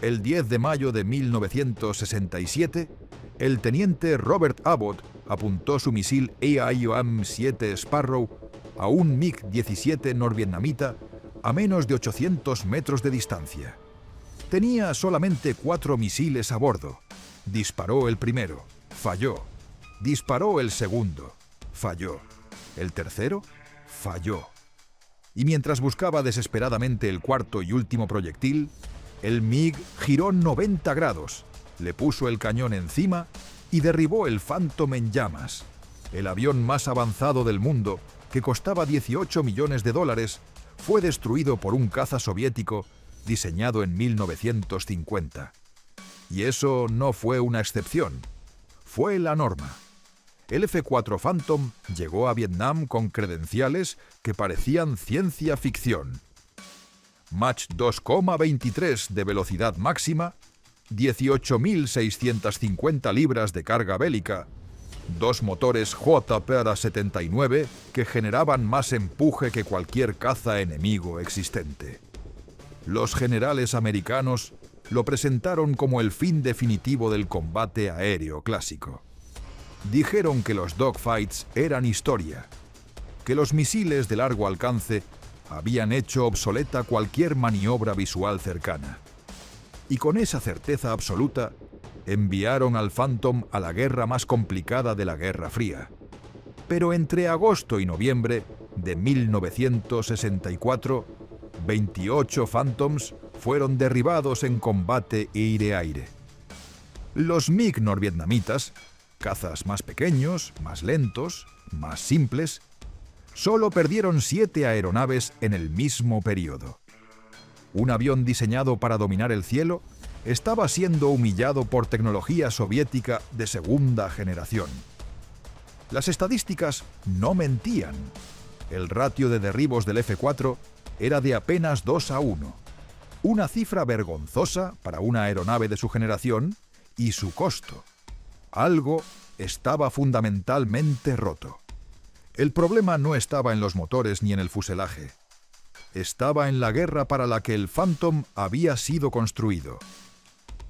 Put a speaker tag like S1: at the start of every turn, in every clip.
S1: El 10 de mayo de 1967, el teniente Robert Abbott apuntó su misil AIM-7 Sparrow a un MiG-17 norvietnamita a menos de 800 metros de distancia. Tenía solamente 4 misiles a bordo. Disparó el primero, falló. Disparó el segundo, falló. El tercero, falló. Y mientras buscaba desesperadamente el cuarto y último proyectil, el MiG giró 90 grados, le puso el cañón encima y derribó el Phantom en llamas, el avión más avanzado del mundo, que costaba $18 millones, fue destruido por un caza soviético diseñado en 1950. Y eso no fue una excepción, fue la norma. El F-4 Phantom llegó a Vietnam con credenciales que parecían ciencia ficción. Mach 2,23 de velocidad máxima, 18.650 libras de carga bélica, 2 motores JPR-79 que generaban más empuje que cualquier caza enemigo existente. Los generales americanos lo presentaron como el fin definitivo del combate aéreo clásico. Dijeron que los dogfights eran historia, que los misiles de largo alcance habían hecho obsoleta cualquier maniobra visual cercana. Y con esa certeza absoluta, enviaron al Phantom a la guerra más complicada de la Guerra Fría. Pero entre agosto y noviembre de 1964, 28 Phantoms fueron derribados en combate aire-aire. Los MiG norvietnamitas, cazas más pequeños, más lentos, más simples, solo perdieron 7 aeronaves en el mismo periodo. Un avión diseñado para dominar el cielo estaba siendo humillado por tecnología soviética de segunda generación. Las estadísticas no mentían. El ratio de derribos del F-4 era de apenas 2-1, una cifra vergonzosa para una aeronave de su generación y su costo. Algo estaba fundamentalmente roto. El problema no estaba en los motores ni en el fuselaje. Estaba en la guerra para la que el Phantom había sido construido.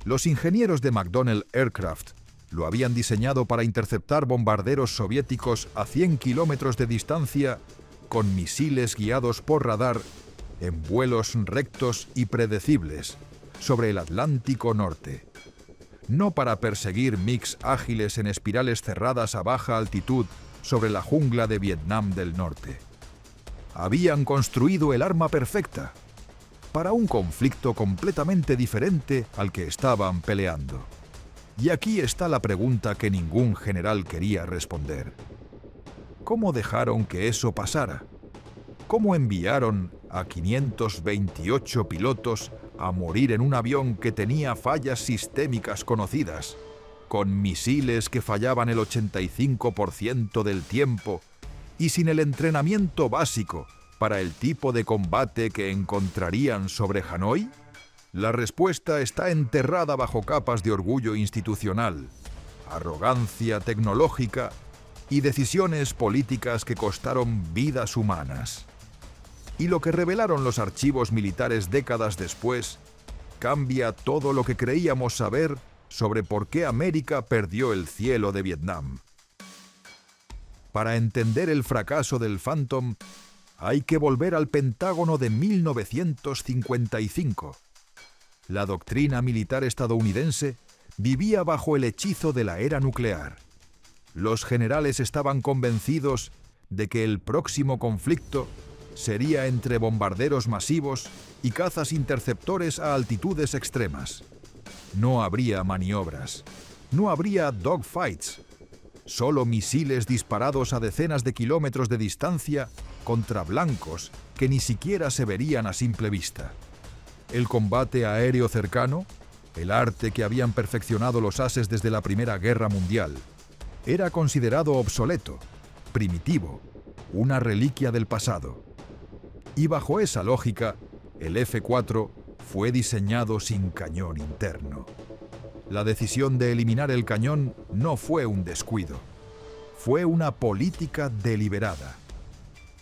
S1: Los ingenieros de McDonnell Aircraft lo habían diseñado para interceptar bombarderos soviéticos a 100 kilómetros de distancia con misiles guiados por radar en vuelos rectos y predecibles sobre el Atlántico Norte. No para perseguir MiGs ágiles en espirales cerradas a baja altitud sobre la jungla de Vietnam del Norte. Habían construido el arma perfecta para un conflicto completamente diferente al que estaban peleando. Y aquí está la pregunta que ningún general quería responder. ¿Cómo dejaron que eso pasara? ¿Cómo enviaron a 528 pilotos a morir en un avión que tenía fallas sistémicas conocidas, con misiles que fallaban el 85% del tiempo y sin el entrenamiento básico para el tipo de combate que encontrarían sobre Hanoi? La respuesta está enterrada bajo capas de orgullo institucional, arrogancia tecnológica y decisiones políticas que costaron vidas humanas. Y lo que revelaron los archivos militares décadas después cambia todo lo que creíamos saber sobre por qué América perdió el cielo de Vietnam. Para entender el fracaso del Phantom, hay que volver al Pentágono de 1955. La doctrina militar estadounidense vivía bajo el hechizo de la era nuclear. Los generales estaban convencidos de que el próximo conflicto sería entre bombarderos masivos y cazas interceptores a altitudes extremas. No habría maniobras, no habría dogfights, solo misiles disparados a decenas de kilómetros de distancia contra blancos que ni siquiera se verían a simple vista. El combate aéreo cercano, el arte que habían perfeccionado los ases desde la Primera Guerra Mundial, era considerado obsoleto, primitivo, una reliquia del pasado. Y bajo esa lógica, el F-4 fue diseñado sin cañón interno. La decisión de eliminar el cañón no fue un descuido, fue una política deliberada.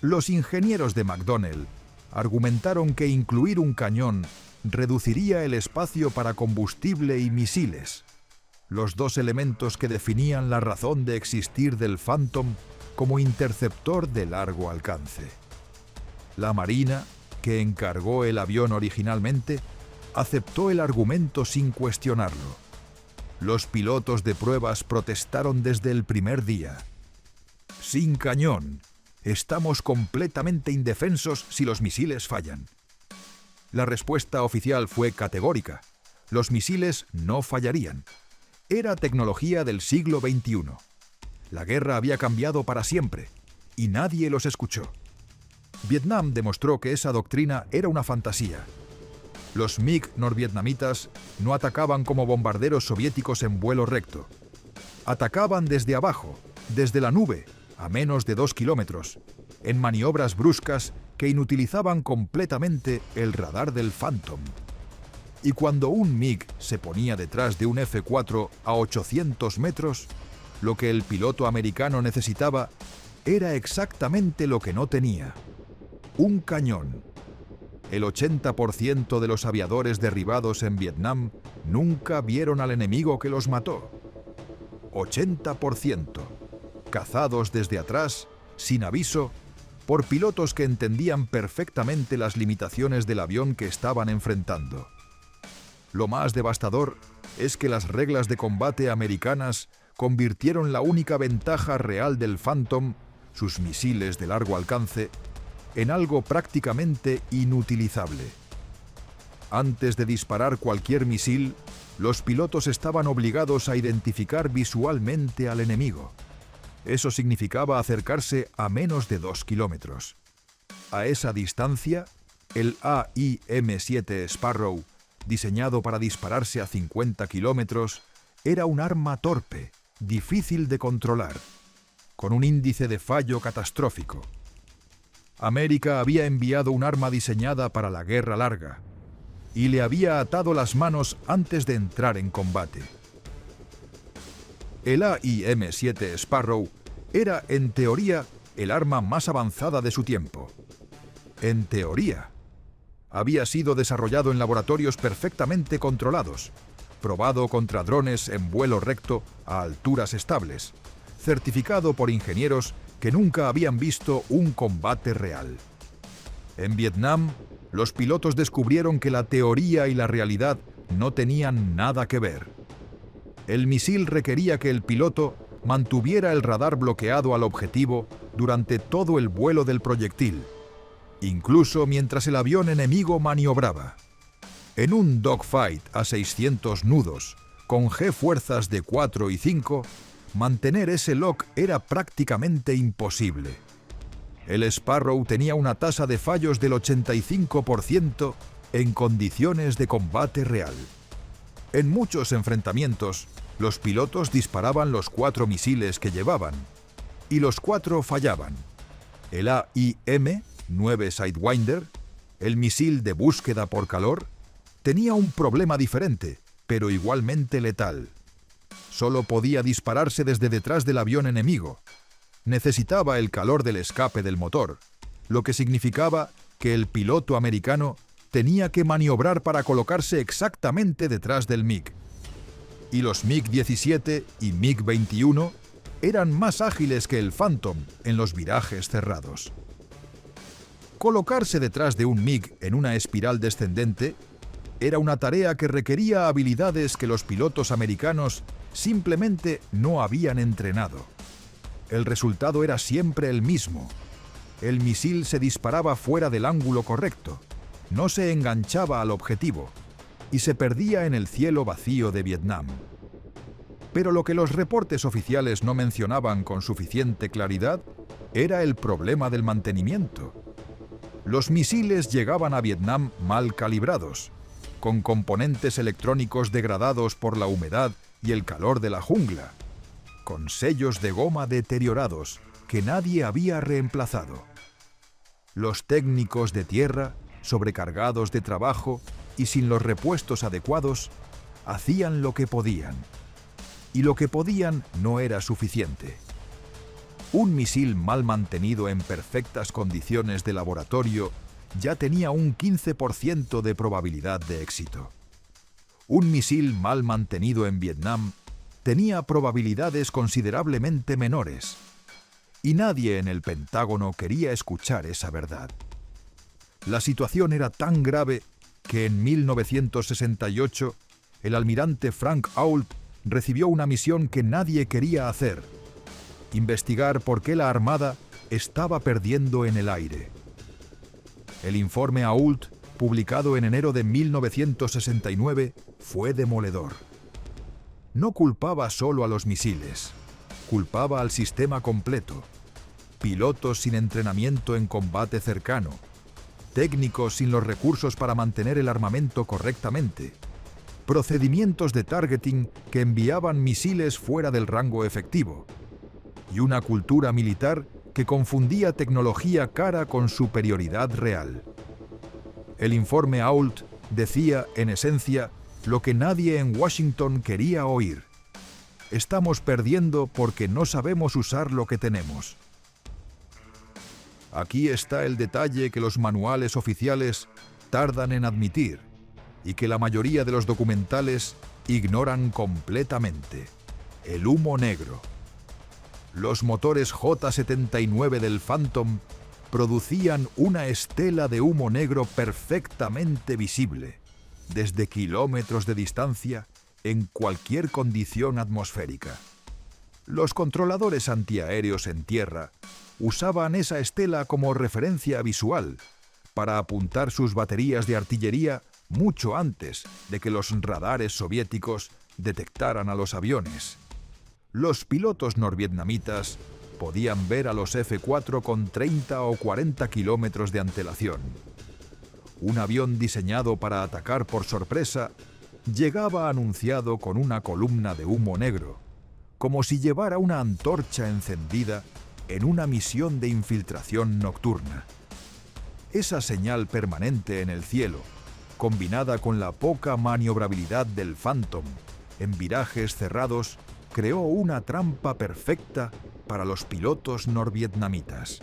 S1: Los ingenieros de McDonnell argumentaron que incluir un cañón reduciría el espacio para combustible y misiles, los dos elementos que definían la razón de existir del Phantom como interceptor de largo alcance. La Marina, que encargó el avión originalmente, aceptó el argumento sin cuestionarlo. Los pilotos de pruebas protestaron desde el primer día. Sin cañón, estamos completamente indefensos si los misiles fallan. La respuesta oficial fue categórica. Los misiles no fallarían. Era tecnología del siglo XXI. La guerra había cambiado para siempre, y nadie los escuchó. Vietnam demostró que esa doctrina era una fantasía. Los MiG norvietnamitas no atacaban como bombarderos soviéticos en vuelo recto. Atacaban desde abajo, desde la nube, a menos de 2 kilómetros, en maniobras bruscas que inutilizaban completamente el radar del Phantom. Y cuando un MiG se ponía detrás de un F-4 a 800 metros, lo que el piloto americano necesitaba era exactamente lo que no tenía: un cañón. El 80% de los aviadores derribados en Vietnam nunca vieron al enemigo que los mató. 80%, cazados desde atrás, sin aviso, por pilotos que entendían perfectamente las limitaciones del avión que estaban enfrentando. Lo más devastador es que las reglas de combate americanas convirtieron la única ventaja real del Phantom, sus misiles de largo alcance, en algo prácticamente inutilizable. Antes de disparar cualquier misil, los pilotos estaban obligados a identificar visualmente al enemigo. Eso significaba acercarse a menos de 2 kilómetros. A esa distancia, el AIM-7 Sparrow, diseñado para dispararse a 50 kilómetros, era un arma torpe, difícil de controlar, con un índice de fallo catastrófico. América había enviado un arma diseñada para la guerra larga y le había atado las manos antes de entrar en combate. El AIM-7 Sparrow era, en teoría, el arma más avanzada de su tiempo. En teoría. Había sido desarrollado en laboratorios perfectamente controlados, probado contra drones en vuelo recto a alturas estables, certificado por ingenieros que nunca habían visto un combate real. En Vietnam, los pilotos descubrieron que la teoría y la realidad no tenían nada que ver. El misil requería que el piloto mantuviera el radar bloqueado al objetivo durante todo el vuelo del proyectil, incluso mientras el avión enemigo maniobraba. En un dogfight a 600 nudos, con G-fuerzas de 4 y 5, mantener ese lock era prácticamente imposible. El Sparrow tenía una tasa de fallos del 85% en condiciones de combate real. En muchos enfrentamientos, los pilotos disparaban los 4 misiles que llevaban, y los 4 fallaban. El AIM-9 Sidewinder, el misil de búsqueda por calor, tenía un problema diferente, pero igualmente letal. Solo podía dispararse desde detrás del avión enemigo. Necesitaba el calor del escape del motor, lo que significaba que el piloto americano tenía que maniobrar para colocarse exactamente detrás del MiG. Y los MiG-17 y MiG-21 eran más ágiles que el Phantom en los virajes cerrados. Colocarse detrás de un MiG en una espiral descendente era una tarea que requería habilidades que los pilotos americanos simplemente no habían entrenado. El resultado era siempre el mismo. El misil se disparaba fuera del ángulo correcto, no se enganchaba al objetivo y se perdía en el cielo vacío de Vietnam. Pero lo que los reportes oficiales no mencionaban con suficiente claridad era el problema del mantenimiento. Los misiles llegaban a Vietnam mal calibrados, con componentes electrónicos degradados por la humedad y el calor de la jungla, con sellos de goma deteriorados que nadie había reemplazado. Los técnicos de tierra, sobrecargados de trabajo y sin los repuestos adecuados, hacían lo que podían. Y lo que podían no era suficiente. Un misil mal mantenido en perfectas condiciones de laboratorio ya tenía un 15% de probabilidad de éxito. Un misil mal mantenido en Vietnam tenía probabilidades considerablemente menores. Y nadie en el Pentágono quería escuchar esa verdad. La situación era tan grave que en 1968 el almirante Frank Ault recibió una misión que nadie quería hacer: investigar por qué la Armada estaba perdiendo en el aire. El informe Ault, publicado en enero de 1969, fue demoledor. No culpaba solo a los misiles, culpaba al sistema completo: pilotos sin entrenamiento en combate cercano, técnicos sin los recursos para mantener el armamento correctamente, procedimientos de targeting que enviaban misiles fuera del rango efectivo, y una cultura militar que confundía tecnología cara con superioridad real. El informe Ault decía, en esencia, lo que nadie en Washington quería oír: estamos perdiendo porque no sabemos usar lo que tenemos. Aquí está el detalle que los manuales oficiales tardan en admitir y que la mayoría de los documentales ignoran completamente: el humo negro. Los motores J-79 del Phantom producían una estela de humo negro perfectamente visible, desde kilómetros de distancia, en cualquier condición atmosférica. Los controladores antiaéreos en tierra usaban esa estela como referencia visual para apuntar sus baterías de artillería mucho antes de que los radares soviéticos detectaran a los aviones. Los pilotos norvietnamitas podían ver a los F-4 con 30 o 40 kilómetros de antelación. Un avión diseñado para atacar por sorpresa llegaba anunciado con una columna de humo negro, como si llevara una antorcha encendida en una misión de infiltración nocturna. Esa señal permanente en el cielo, combinada con la poca maniobrabilidad del Phantom en virajes cerrados, creó una trampa perfecta para los pilotos norvietnamitas.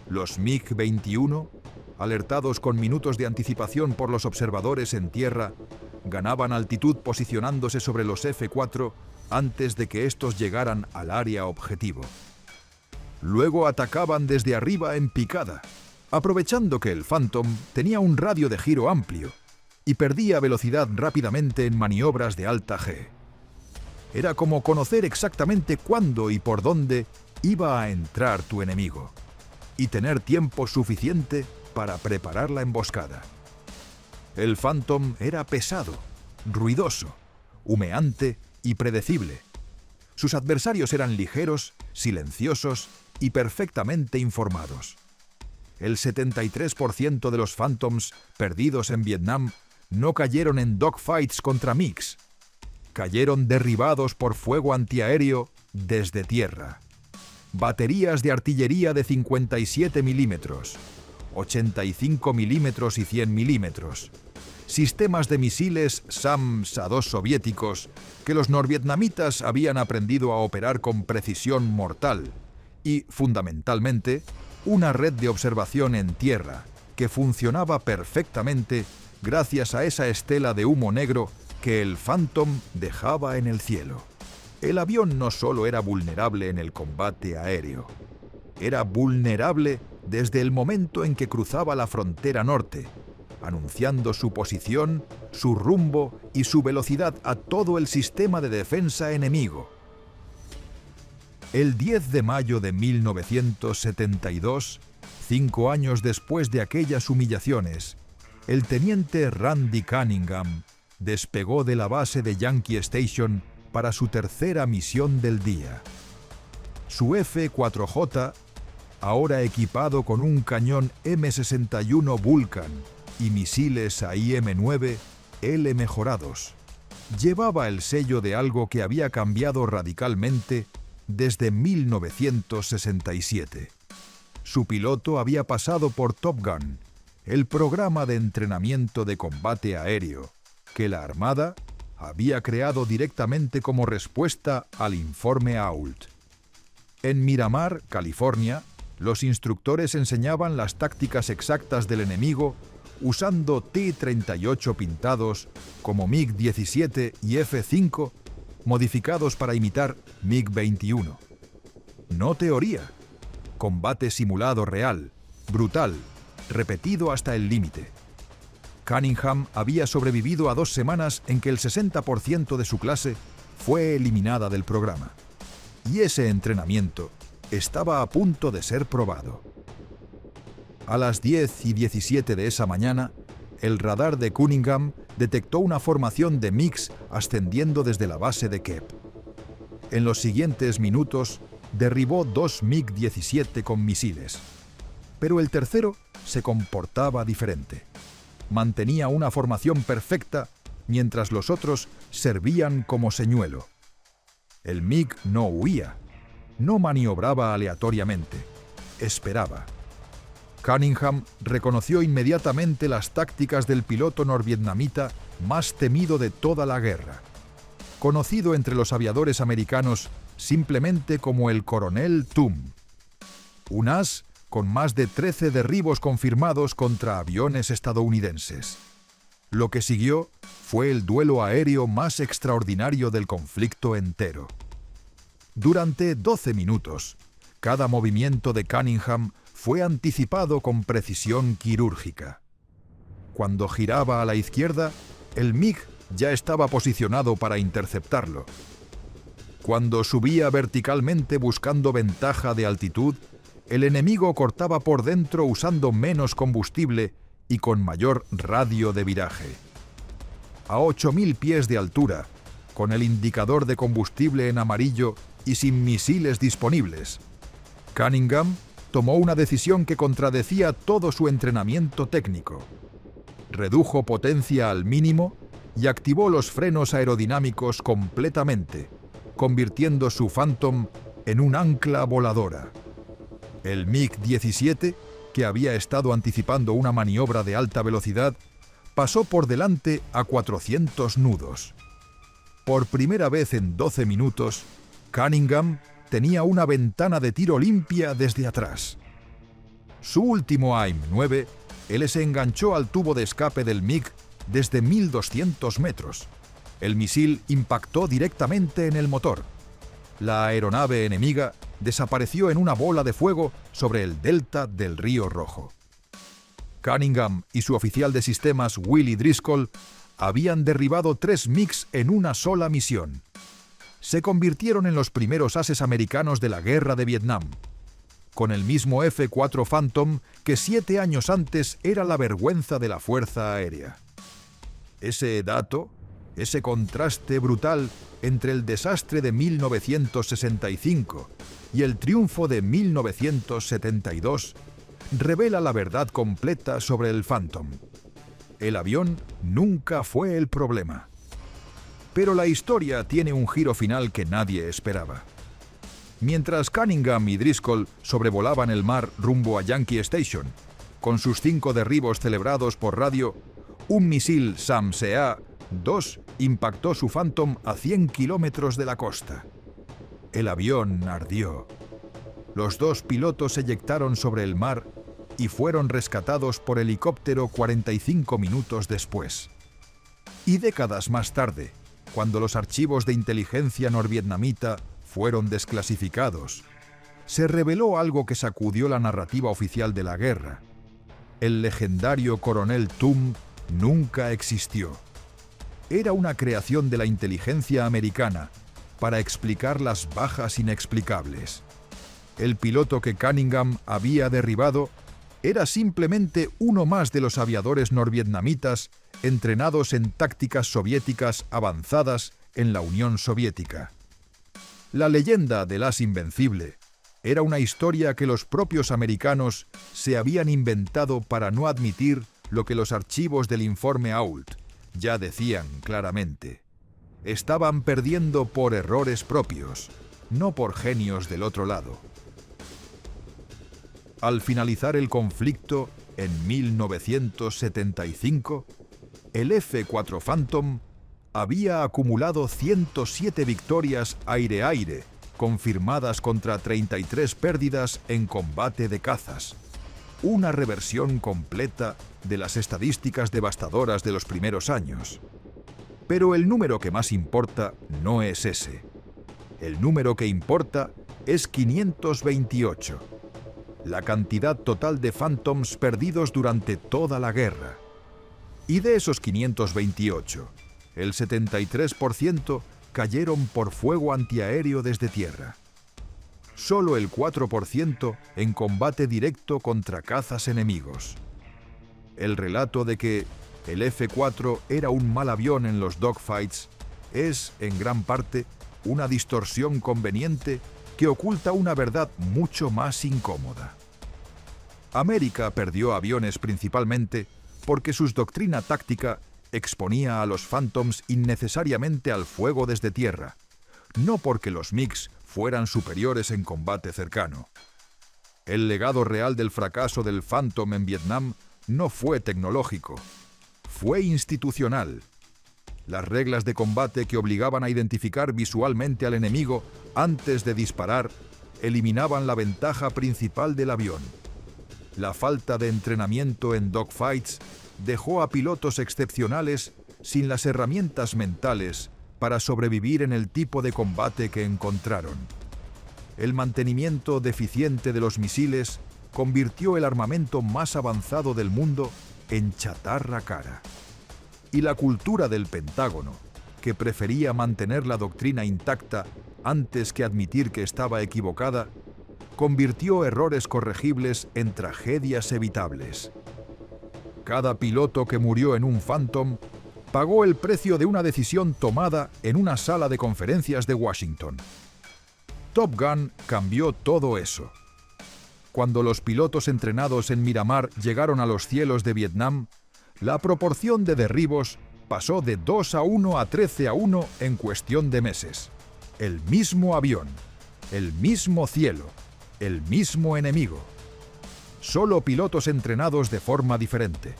S1: Los MiG-21, alertados con minutos de anticipación por los observadores en tierra, ganaban altitud posicionándose sobre los F-4 antes de que estos llegaran al área objetivo. Luego atacaban desde arriba en picada, aprovechando que el Phantom tenía un radio de giro amplio y perdía velocidad rápidamente en maniobras de alta G. Era como conocer exactamente cuándo y por dónde iba a entrar tu enemigo, y tener tiempo suficiente para preparar la emboscada. El Phantom era pesado, ruidoso, humeante y predecible. Sus adversarios eran ligeros, silenciosos y perfectamente informados. El 73% de los Phantoms perdidos en Vietnam no cayeron en dogfights contra MiGs. Cayeron derribados por fuego antiaéreo desde tierra. Baterías de artillería de 57 milímetros, 85 milímetros y 100 milímetros. Sistemas de misiles SAM-SA-2 soviéticos que los norvietnamitas habían aprendido a operar con precisión mortal. Y, fundamentalmente, una red de observación en tierra que funcionaba perfectamente gracias a esa estela de humo negro que el Phantom dejaba en el cielo. El avión no solo era vulnerable en el combate aéreo, era vulnerable desde el momento en que cruzaba la frontera norte, anunciando su posición, su rumbo y su velocidad a todo el sistema de defensa enemigo. El 10 de mayo de 1972, 5 años después de aquellas humillaciones, el teniente Randy Cunningham despegó de la base de Yankee Station para su tercera misión del día. Su F-4J, ahora equipado con un cañón M61 Vulcan y misiles AIM-9 L mejorados, llevaba el sello de algo que había cambiado radicalmente desde 1967. Su piloto había pasado por Top Gun, el programa de entrenamiento de combate aéreo que la Armada había creado directamente como respuesta al informe Ault. En Miramar, California, Los instructores enseñaban las tácticas exactas del enemigo usando T-38 pintados como MiG-17 y F-5 modificados para imitar MiG-21. No teoría, combate simulado real, brutal, repetido hasta el límite. Cunningham había sobrevivido a 2 semanas en que el 60% de su clase fue eliminada del programa. Y ese entrenamiento estaba a punto de ser probado. A las 10:17 de esa mañana, el radar de Cunningham detectó una formación de MiGs ascendiendo desde la base de Kep. En los siguientes minutos, derribó 2 MiG-17 con misiles. Pero el tercero se comportaba diferente. Mantenía una formación perfecta mientras los otros servían como señuelo. El MiG no huía, no maniobraba aleatoriamente, esperaba. Cunningham reconoció inmediatamente las tácticas del piloto norvietnamita más temido de toda la guerra, conocido entre los aviadores americanos simplemente como el Coronel Tum. Un as con más de 13 derribos confirmados contra aviones estadounidenses. Lo que siguió fue el duelo aéreo más extraordinario del conflicto entero. Durante 12 minutos, cada movimiento de Cunningham fue anticipado con precisión quirúrgica. Cuando giraba a la izquierda, el MiG ya estaba posicionado para interceptarlo. Cuando subía verticalmente buscando ventaja de altitud, el enemigo cortaba por dentro usando menos combustible y con mayor radio de viraje. A 8.000 pies de altura, con el indicador de combustible en amarillo y sin misiles disponibles, Cunningham tomó una decisión que contradecía todo su entrenamiento técnico. Redujo potencia al mínimo y activó los frenos aerodinámicos completamente, convirtiendo su Phantom en un ancla voladora. El MiG-17, que había estado anticipando una maniobra de alta velocidad, pasó por delante a 400 nudos. Por primera vez en 12 minutos, Cunningham tenía una ventana de tiro limpia desde atrás. Su último AIM-9 se enganchó al tubo de escape del MiG desde 1.200 metros. El misil impactó directamente en el motor. La aeronave enemiga desapareció en una bola de fuego sobre el delta del Río Rojo. Cunningham y su oficial de sistemas Willie Driscoll habían derribado 3 MiGs en una sola misión. Se convirtieron en los primeros ases americanos de la guerra de Vietnam, con el mismo F-4 Phantom que 7 años antes era la vergüenza de la Fuerza Aérea. Ese dato, ese contraste brutal entre el desastre de 1965 y el triunfo de 1972, revela la verdad completa sobre el Phantom. El avión nunca fue el problema. Pero la historia tiene un giro final que nadie esperaba. Mientras Cunningham y Driscoll sobrevolaban el mar rumbo a Yankee Station, con sus 5 derribos celebrados por radio, un misil SAM-2 impactó su Phantom a 100 kilómetros de la costa. El avión ardió. Los 2 pilotos se eyectaron sobre el mar y fueron rescatados por helicóptero 45 minutos después. Y décadas más tarde, cuando los archivos de inteligencia norvietnamita fueron desclasificados, se reveló algo que sacudió la narrativa oficial de la guerra. El legendario Coronel Tum nunca existió. Era una creación de la inteligencia americana para explicar las bajas inexplicables. El piloto que Cunningham había derribado era simplemente uno más de los aviadores norvietnamitas entrenados en tácticas soviéticas avanzadas en la Unión Soviética. La leyenda del as invencible era una historia que los propios americanos se habían inventado para no admitir lo que los archivos del informe Ault ya decían claramente. Estaban perdiendo por errores propios, no por genios del otro lado. Al finalizar el conflicto en 1975, el F-4 Phantom había acumulado 107 victorias aire-aire confirmadas contra 33 pérdidas en combate de cazas. Una reversión completa de las estadísticas devastadoras de los primeros años. Pero el número que más importa no es ese. El número que importa es 528. La cantidad total de Phantoms perdidos durante toda la guerra. Y de esos 528, el 73% cayeron por fuego antiaéreo desde tierra. Solo el 4% en combate directo contra cazas enemigos. El relato de que el F-4 era un mal avión en los dogfights es, en gran parte, una distorsión conveniente que oculta una verdad mucho más incómoda. América perdió aviones principalmente porque su doctrina táctica exponía a los Phantoms innecesariamente al fuego desde tierra, no porque los MiGs fueran superiores en combate cercano. El legado real del fracaso del Phantom en Vietnam no fue tecnológico, fue institucional. Las reglas de combate que obligaban a identificar visualmente al enemigo antes de disparar eliminaban la ventaja principal del avión. La falta de entrenamiento en dogfights dejó a pilotos excepcionales sin las herramientas mentales para sobrevivir en el tipo de combate que encontraron. El mantenimiento deficiente de los misiles convirtió el armamento más avanzado del mundo en chatarra cara. Y la cultura del Pentágono, que prefería mantener la doctrina intacta antes que admitir que estaba equivocada, convirtió errores corregibles en tragedias evitables. Cada piloto que murió en un Phantom pagó el precio de una decisión tomada en una sala de conferencias de Washington. Top Gun cambió todo eso. Cuando los pilotos entrenados en Miramar llegaron a los cielos de Vietnam, la proporción de derribos pasó de 2-1 a 13-1 en cuestión de meses. El mismo avión, el mismo cielo, el mismo enemigo. Solo pilotos entrenados de forma diferente.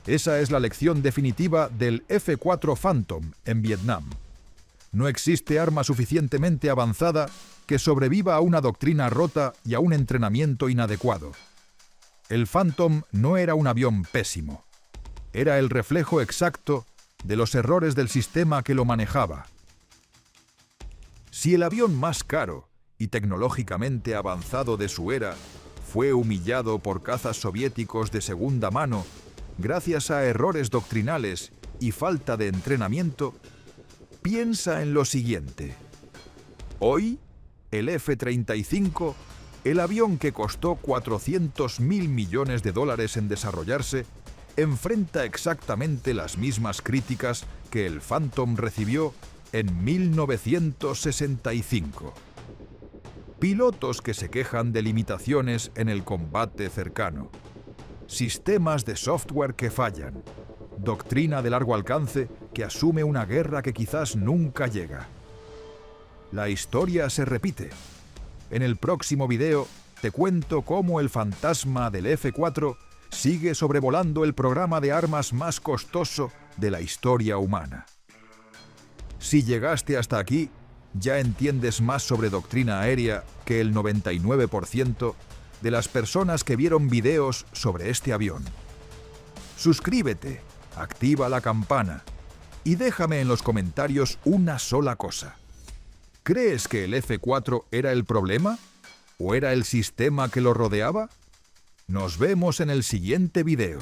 S1: Esa es la lección definitiva del F-4 Phantom en Vietnam. No existe arma suficientemente avanzada que sobreviva a una doctrina rota y a un entrenamiento inadecuado. El Phantom no era un avión pésimo. Era el reflejo exacto de los errores del sistema que lo manejaba. Si el avión más caro y tecnológicamente avanzado de su era fue humillado por cazas soviéticos de segunda mano gracias a errores doctrinales y falta de entrenamiento, piensa en lo siguiente. Hoy, el F-35, el avión que costó $400.000 millones en desarrollarse, enfrenta exactamente las mismas críticas que el Phantom recibió en 1965. Pilotos que se quejan de limitaciones en el combate cercano. Sistemas de software que fallan. Doctrina de largo alcance que asume una guerra que quizás nunca llega. La historia se repite. En el próximo video te cuento cómo el fantasma del F-4 sigue sobrevolando el programa de armas más costoso de la historia humana. Si llegaste hasta aquí, ya entiendes más sobre doctrina aérea que el 99% de las personas que vieron videos sobre este avión. Suscríbete, activa la campana y déjame en los comentarios una sola cosa. ¿Crees que el F-4 era el problema? ¿O era el sistema que lo rodeaba? Nos vemos en el siguiente video.